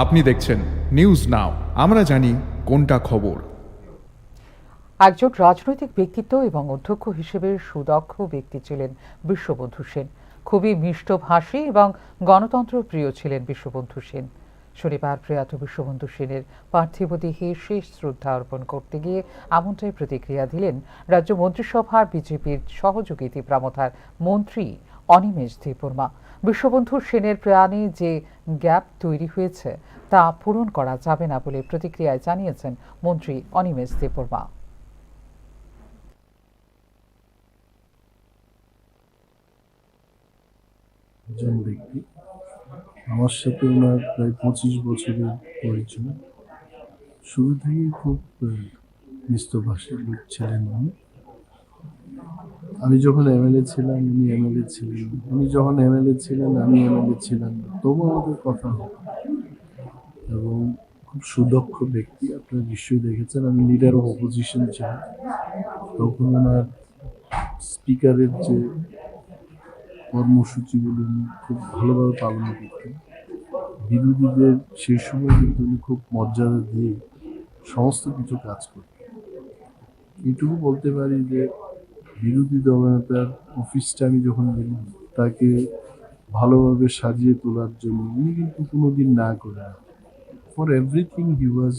আপনি দেখছেন news now, আমরা জানি কোনটা খবর। একজন রাজনৈতিক ব্যক্তিত্ব এবং অধ্যক্ষ হিসেবে সুদক্ষ ব্যক্তি ছিলেন বিশ্ববন্ধু সেন। খুবই মিষ্টভাষী এবং গণতন্ত্র প্রিয় ছিলেন বিশ্ববন্ধু সেন। শনিবার প্রয়াত বিশ্ববন্ধু সেনের পার্থিব দেহে শেষ শ্রদ্ধা অর্পণ করতে গিয়ে এমনটাই প্রতিক্রিয়া দিলেন রাজ্য মন্ত্রিসভার বিজেপির সহযোগী তীব্রামথার মন্ত্রী অনিমেষ দেববর্মা। বিশ্ববন্ধু সেনের প্রয়াণে যে গ্যাপ তৈরি হয়েছে তা পূরণ করা যাবে না বলে প্রতিক্রিয়ায় জানিয়েছেন মন্ত্রী অনিমেষ দেববর্মা। একজন ব্যক্তি, আমার সাথে ওনার প্রায় 25 বছরের পরিচয়। শুরু থেকেই খুব মিষ্টভাষী লোক ছিলেন উনি। আমি যখন এমএলএ ছিলাম উনি এমএলএ ছিলেন, উনি যখন এমএলএ ছিলেন আমি এমএলএ ছিলাম, তবু আমাদের কথা হতো। এবং খুব সুদক্ষ ব্যক্তি, আপনারা নিশ্চয়ই দেখেছেন আমি লিডার অফ অপোজিশন ছিলাম, তখন ওনার স্পিকারের যে কর্মসূচিগুলো উনি খুব ভালোভাবে পালন করতেন। বিরোধীদের সেই সময় কিন্তু উনি খুব মর্যাদা দিয়ে সমস্ত কিছু কাজ করতেন। এইটুকু বলতে পারি যে বিরোধী দলনেতার অফিসটা আমি যখন গেলাম তাকে ভালোভাবে সাজিয়ে তোলার জন্য উনি কিন্তু কোনোদিন না করে। For everything he was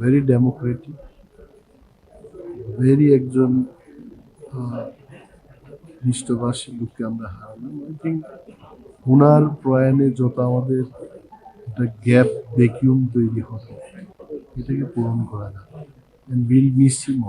very Democratic, very একজন মিষ্টভাষী লোককে আমরা হারালাম। আই থিঙ্ক ওনার প্রয়াণে যত আমাদের একটা গ্যাপ ভ্যাকিউম তৈরি হতো, এটাকে পূরণ করা যাবে। And we'll miss him all.